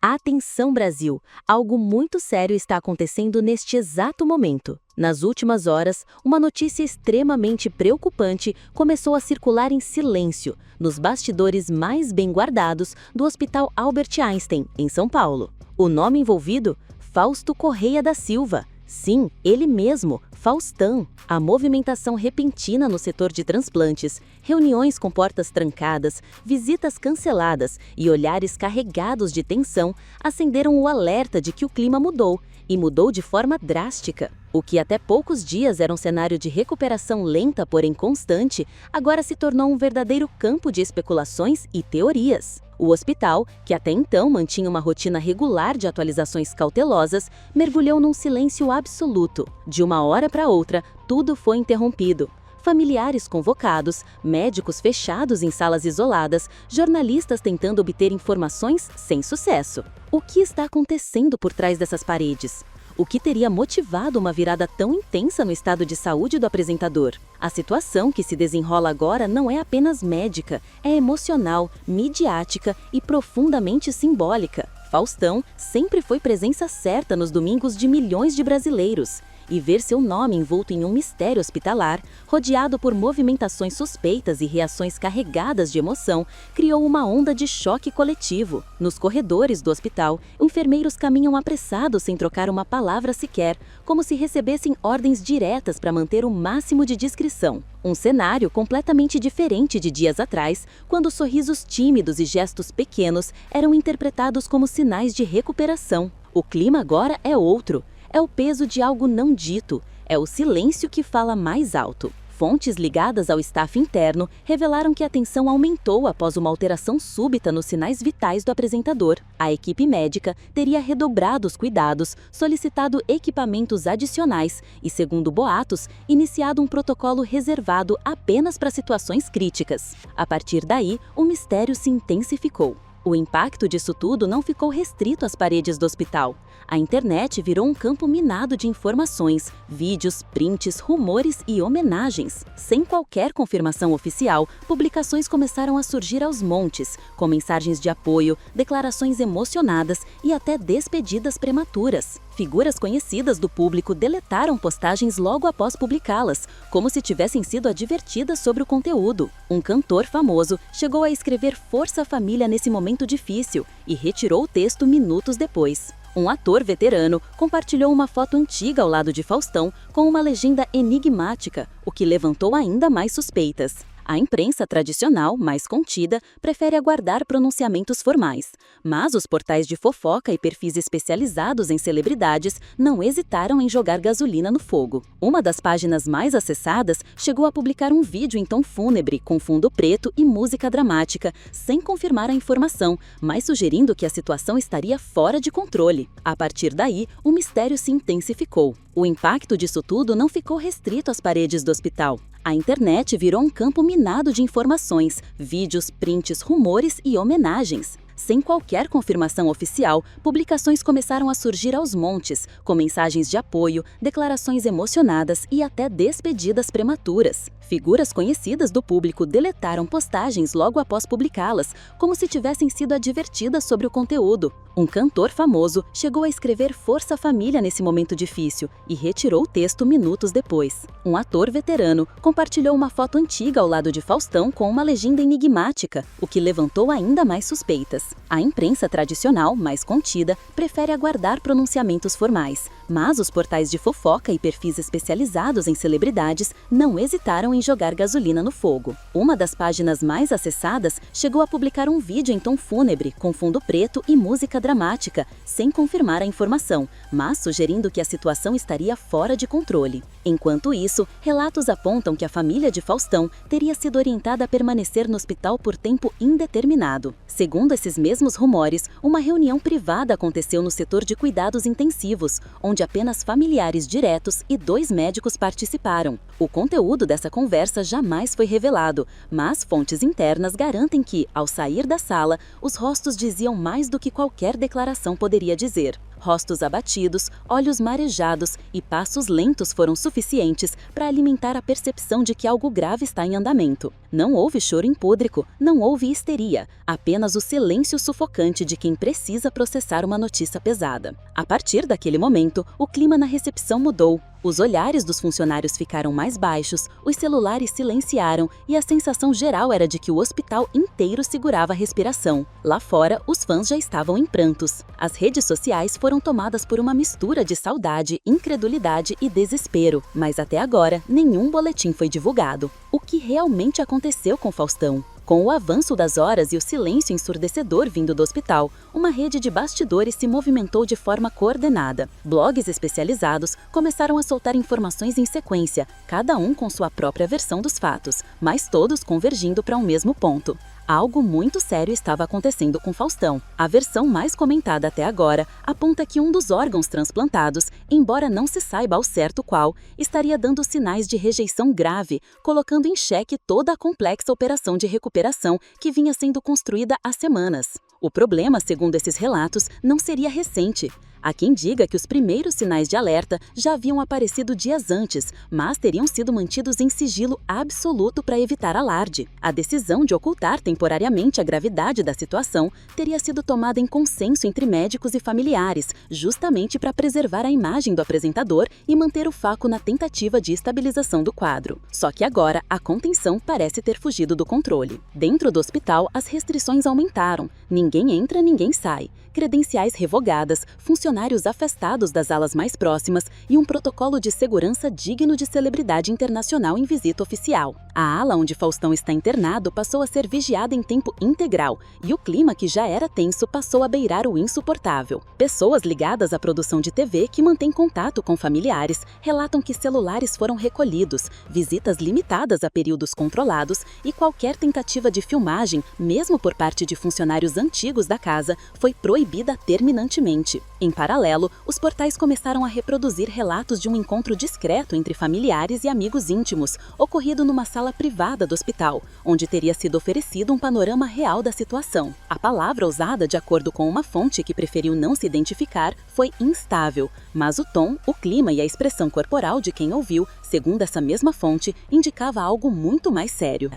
Atenção, Brasil! Algo muito sério está acontecendo neste exato momento. Nas últimas horas, uma notícia extremamente preocupante começou a circular em silêncio, nos bastidores mais bem guardados do Hospital Albert Einstein, em São Paulo. O nome envolvido? Fausto Correia da Silva. Sim, ele mesmo, Faustão. A movimentação repentina no setor de transplantes, reuniões com portas trancadas, visitas canceladas e olhares carregados de tensão acenderam o alerta de que o clima mudou, e mudou de forma drástica. O que até poucos dias era um cenário de recuperação lenta, porém constante, agora se tornou um verdadeiro campo de especulações e teorias. O hospital, que até então mantinha uma rotina regular de atualizações cautelosas, mergulhou num silêncio absoluto. De uma hora para outra, tudo foi interrompido. Familiares convocados, médicos fechados em salas isoladas, jornalistas tentando obter informações sem sucesso. O que está acontecendo por trás dessas paredes? O que teria motivado uma virada tão intensa no estado de saúde do apresentador? A situação que se desenrola agora não é apenas médica, é emocional, midiática e profundamente simbólica. Faustão sempre foi presença certa nos domingos de milhões de brasileiros. E ver seu nome envolto em um mistério hospitalar, rodeado por movimentações suspeitas e reações carregadas de emoção, criou uma onda de choque coletivo. Nos corredores do hospital, enfermeiros caminham apressados sem trocar uma palavra sequer, como se recebessem ordens diretas para manter o máximo de discrição. Um cenário completamente diferente de dias atrás, quando sorrisos tímidos e gestos pequenos eram interpretados como sinais de recuperação. O clima agora é outro. É o peso de algo não dito, é o silêncio que fala mais alto. Fontes ligadas ao staff interno revelaram que a tensão aumentou após uma alteração súbita nos sinais vitais do apresentador. A equipe médica teria redobrado os cuidados, solicitado equipamentos adicionais e, segundo boatos, iniciado um protocolo reservado apenas para situações críticas. A partir daí, o mistério se intensificou. O impacto disso tudo não ficou restrito às paredes do hospital. A internet virou um campo minado de informações, vídeos, prints, rumores e homenagens. Sem qualquer confirmação oficial, publicações começaram a surgir aos montes, com mensagens de apoio, declarações emocionadas e até despedidas prematuras. Figuras conhecidas do público deletaram postagens logo após publicá-las, como se tivessem sido advertidas sobre o conteúdo. Um cantor famoso chegou a escrever Força Família nesse momento difícil e retirou o texto minutos depois. Um ator veterano compartilhou uma foto antiga ao lado de Faustão com uma legenda enigmática, o que levantou ainda mais suspeitas. A imprensa tradicional, mais contida, prefere aguardar pronunciamentos formais, mas os portais de fofoca e perfis especializados em celebridades não hesitaram em jogar gasolina no fogo. Uma das páginas mais acessadas chegou a publicar um vídeo em tom fúnebre, com fundo preto e música dramática, sem confirmar a informação, mas sugerindo que a situação estaria fora de controle. A partir daí, o mistério se intensificou. O impacto disso tudo não ficou restrito às paredes do hospital. A internet virou um campo minado de informações, vídeos, prints, rumores e homenagens. Sem qualquer confirmação oficial, publicações começaram a surgir aos montes, com mensagens de apoio, declarações emocionadas e até despedidas prematuras. Figuras conhecidas do público deletaram postagens logo após publicá-las, como se tivessem sido advertidas sobre o conteúdo. Um cantor famoso chegou a escrever Força Família nesse momento difícil e retirou o texto minutos depois. Um ator veterano compartilhou uma foto antiga ao lado de Faustão com uma legenda enigmática, o que levantou ainda mais suspeitas. A imprensa tradicional, mais contida, prefere aguardar pronunciamentos formais, mas os portais de fofoca e perfis especializados em celebridades não hesitaram em jogar gasolina no fogo. Uma das páginas mais acessadas chegou a publicar um vídeo em tom fúnebre, com fundo preto e música dramática, sem confirmar a informação, mas sugerindo que a situação estaria fora de controle. Enquanto isso, relatos apontam que a família de Faustão teria sido orientada a permanecer no hospital por tempo indeterminado. Segundo esses mesmos rumores, uma reunião privada aconteceu no setor de cuidados intensivos, onde apenas familiares diretos e 2 médicos participaram. O conteúdo dessa conversa jamais foi revelado, mas fontes internas garantem que, ao sair da sala, os rostos diziam mais do que qualquer declaração poderia dizer. Rostos abatidos, olhos marejados e passos lentos foram suficientes para alimentar a percepção de que algo grave está em andamento. Não houve choro impúdico, não houve histeria, apenas o silêncio sufocante de quem precisa processar uma notícia pesada. A partir daquele momento, o clima na recepção mudou. Os olhares dos funcionários ficaram mais baixos, os celulares silenciaram e a sensação geral era de que o hospital inteiro segurava a respiração. Lá fora, os fãs já estavam em prantos. As redes sociais foram tomadas por uma mistura de saudade, incredulidade e desespero, mas até agora nenhum boletim foi divulgado. O que realmente aconteceu com Faustão? Com o avanço das horas e o silêncio ensurdecedor vindo do hospital, uma rede de bastidores se movimentou de forma coordenada. Blogs especializados começaram a soltar informações em sequência, cada um com sua própria versão dos fatos, mas todos convergindo para um mesmo ponto. Algo muito sério estava acontecendo com Faustão. A versão mais comentada até agora aponta que um dos órgãos transplantados, embora não se saiba ao certo qual, estaria dando sinais de rejeição grave, colocando em xeque toda a complexa operação de recuperação que vinha sendo construída há semanas. O problema, segundo esses relatos, não seria recente. Há quem diga que os primeiros sinais de alerta já haviam aparecido dias antes, mas teriam sido mantidos em sigilo absoluto para evitar alarde. A decisão de ocultar temporariamente a gravidade da situação teria sido tomada em consenso entre médicos e familiares, justamente para preservar a imagem do apresentador e manter o foco na tentativa de estabilização do quadro. Só que agora a contenção parece ter fugido do controle. Dentro do hospital, as restrições aumentaram. Ninguém entra, ninguém sai. Credenciais revogadas, funcionários afastados das alas mais próximas e um protocolo de segurança digno de celebridade internacional em visita oficial. A ala onde Faustão está internado passou a ser vigiada em tempo integral e o clima, que já era tenso, passou a beirar o insuportável. Pessoas ligadas à produção de TV que mantêm contato com familiares relatam que celulares foram recolhidos, visitas limitadas a períodos controlados e qualquer tentativa de filmagem, mesmo por parte de funcionários antigos da casa, foi proibida terminantemente. Em paralelo, os portais começaram a reproduzir relatos de um encontro discreto entre familiares e amigos íntimos, ocorrido numa sala privada do hospital, onde teria sido oferecido um panorama real da situação. A palavra usada, de acordo com uma fonte que preferiu não se identificar, foi instável, mas o tom, o clima e a expressão corporal de quem ouviu, segundo essa mesma fonte, indicava algo muito mais sério.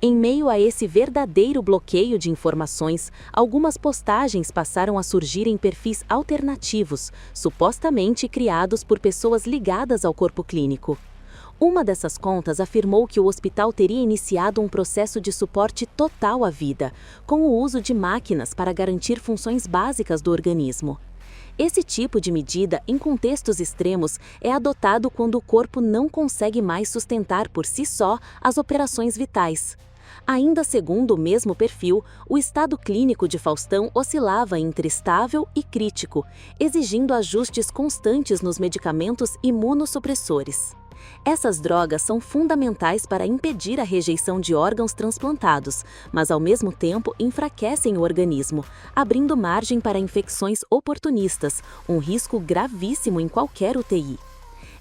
Em meio a esse verdadeiro bloqueio de informações, algumas postagens passaram a surgir em perfis alternativos, supostamente criados por pessoas ligadas ao corpo clínico. Uma dessas contas afirmou que o hospital teria iniciado um processo de suporte total à vida, com o uso de máquinas para garantir funções básicas do organismo. Esse tipo de medida, em contextos extremos, é adotado quando o corpo não consegue mais sustentar por si só as operações vitais. Ainda segundo o mesmo perfil, o estado clínico de Faustão oscilava entre estável e crítico, exigindo ajustes constantes nos medicamentos imunossupressores. Essas drogas são fundamentais para impedir a rejeição de órgãos transplantados, mas ao mesmo tempo enfraquecem o organismo, abrindo margem para infecções oportunistas, um risco gravíssimo em qualquer UTI.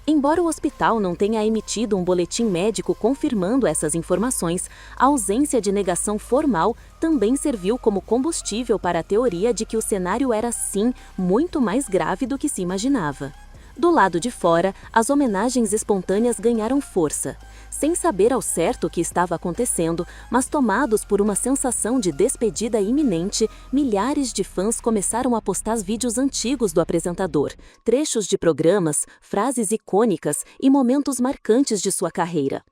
Embora o hospital não tenha emitido um boletim médico confirmando essas informações, a ausência de negação formal também serviu como combustível para a teoria de que o cenário era, sim, muito mais grave do que se imaginava. Do lado de fora, as homenagens espontâneas ganharam força. Sem saber ao certo o que estava acontecendo, mas tomados por uma sensação de despedida iminente, milhares de fãs começaram a postar vídeos antigos do apresentador, trechos de programas, frases icônicas e momentos marcantes de sua carreira.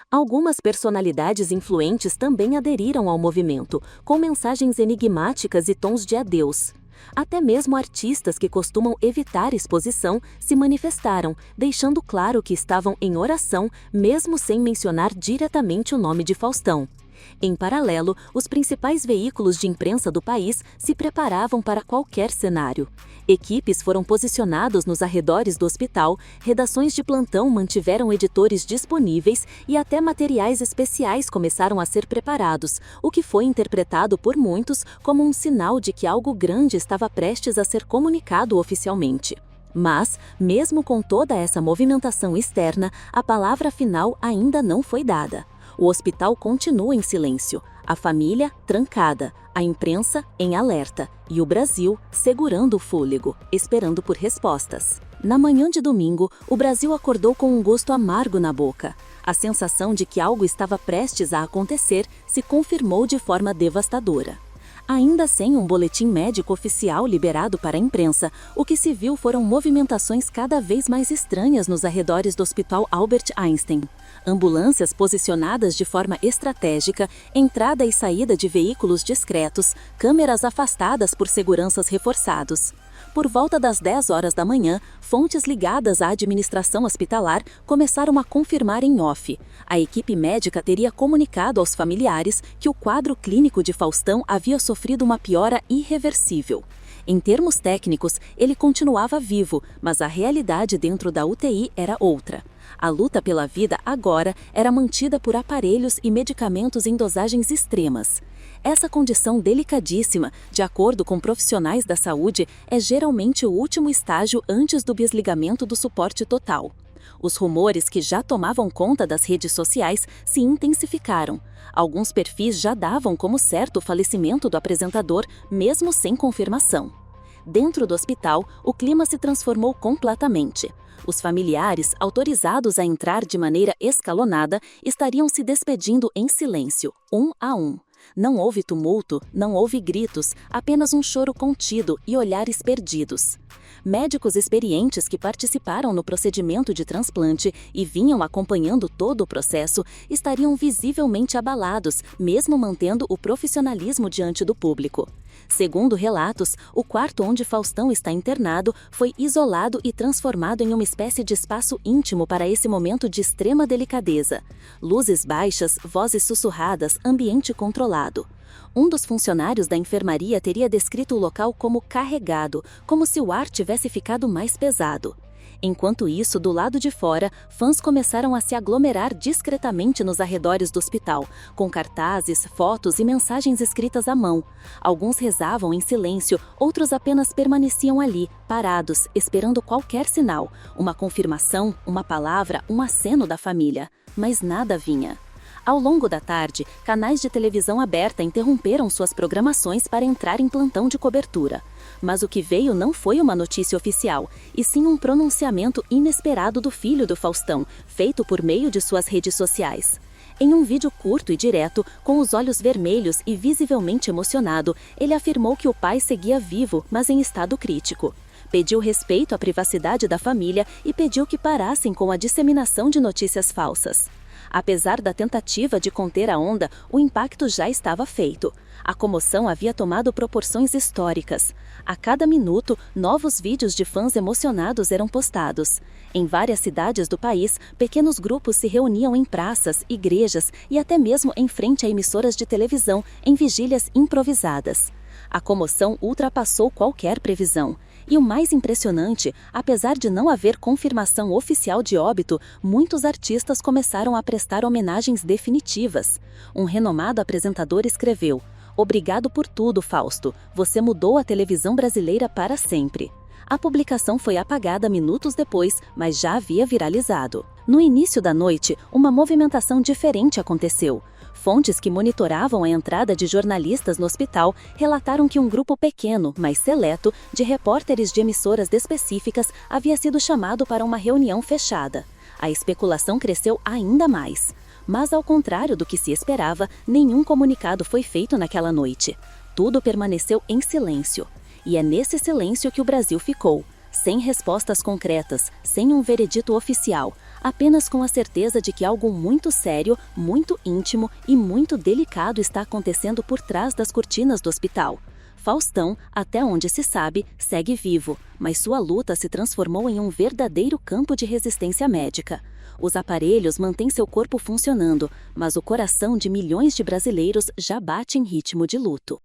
Algumas personalidades influentes também aderiram ao movimento, com mensagens enigmáticas e tons de adeus. Até mesmo artistas que costumam evitar exposição se manifestaram, deixando claro que estavam em oração, mesmo sem mencionar diretamente o nome de Faustão. Em paralelo, os principais veículos de imprensa do país se preparavam para qualquer cenário. Equipes foram posicionadas nos arredores do hospital, redações de plantão mantiveram editores disponíveis e até materiais especiais começaram a ser preparados, o que foi interpretado por muitos como um sinal de que algo grande estava prestes a ser comunicado oficialmente. Mas, mesmo com toda essa movimentação externa, a palavra final ainda não foi dada. O hospital continua em silêncio, a família trancada, a imprensa em alerta e o Brasil segurando o fôlego, esperando por respostas. Na manhã de domingo, o Brasil acordou com um gosto amargo na boca. A sensação de que algo estava prestes a acontecer se confirmou de forma devastadora. Ainda sem um boletim médico oficial liberado para a imprensa, o que se viu foram movimentações cada vez mais estranhas nos arredores do Hospital Albert Einstein. Ambulâncias posicionadas de forma estratégica, entrada e saída de veículos discretos, câmeras afastadas por seguranças reforçados. Por volta das 10 horas da manhã, fontes ligadas à administração hospitalar começaram a confirmar em off. A equipe médica teria comunicado aos familiares que o quadro clínico de Faustão havia sofrido uma piora irreversível. Em termos técnicos, ele continuava vivo, mas a realidade dentro da UTI era outra. A luta pela vida agora era mantida por aparelhos e medicamentos em dosagens extremas. Essa condição delicadíssima, de acordo com profissionais da saúde, é geralmente o último estágio antes do desligamento do suporte total. Os rumores que já tomavam conta das redes sociais se intensificaram. Alguns perfis já davam como certo o falecimento do apresentador, mesmo sem confirmação. Dentro do hospital, o clima se transformou completamente. Os familiares, autorizados a entrar de maneira escalonada, estariam se despedindo em silêncio, um a um. Não houve tumulto, não houve gritos, apenas um choro contido e olhares perdidos. Médicos experientes que participaram no procedimento de transplante e vinham acompanhando todo o processo estariam visivelmente abalados, mesmo mantendo o profissionalismo diante do público. Segundo relatos, o quarto onde Faustão está internado foi isolado e transformado em uma espécie de espaço íntimo para esse momento de extrema delicadeza. Luzes baixas, vozes sussurradas, ambiente controlado. Um dos funcionários da enfermaria teria descrito o local como carregado, como se o ar tivesse ficado mais pesado. Enquanto isso, do lado de fora, fãs começaram a se aglomerar discretamente nos arredores do hospital, com cartazes, fotos e mensagens escritas à mão. Alguns rezavam em silêncio, outros apenas permaneciam ali, parados, esperando qualquer sinal, uma confirmação, uma palavra, um aceno da família. Mas nada vinha. Ao longo da tarde, canais de televisão aberta interromperam suas programações para entrar em plantão de cobertura. Mas o que veio não foi uma notícia oficial, e sim um pronunciamento inesperado do filho do Faustão, feito por meio de suas redes sociais. Em um vídeo curto e direto, com os olhos vermelhos e visivelmente emocionado, ele afirmou que o pai seguia vivo, mas em estado crítico. Pediu respeito à privacidade da família e pediu que parassem com a disseminação de notícias falsas. Apesar da tentativa de conter a onda, o impacto já estava feito. A comoção havia tomado proporções históricas. A cada minuto, novos vídeos de fãs emocionados eram postados. Em várias cidades do país, pequenos grupos se reuniam em praças, igrejas e até mesmo em frente a emissoras de televisão, em vigílias improvisadas. A comoção ultrapassou qualquer previsão. E o mais impressionante, apesar de não haver confirmação oficial de óbito, muitos artistas começaram a prestar homenagens definitivas. Um renomado apresentador escreveu: "Obrigado por tudo, Fausto. Você mudou a televisão brasileira para sempre." A publicação foi apagada minutos depois, mas já havia viralizado. No início da noite, uma movimentação diferente aconteceu. Fontes que monitoravam a entrada de jornalistas no hospital relataram que um grupo pequeno, mas seleto, de repórteres de emissoras específicas havia sido chamado para uma reunião fechada. A especulação cresceu ainda mais. Mas, ao contrário do que se esperava, nenhum comunicado foi feito naquela noite. Tudo permaneceu em silêncio. E é nesse silêncio que o Brasil ficou, sem respostas concretas, sem um veredito oficial, apenas com a certeza de que algo muito sério, muito íntimo e muito delicado está acontecendo por trás das cortinas do hospital. Faustão, até onde se sabe, segue vivo, mas sua luta se transformou em um verdadeiro campo de resistência médica. Os aparelhos mantêm seu corpo funcionando, mas o coração de milhões de brasileiros já bate em ritmo de luto.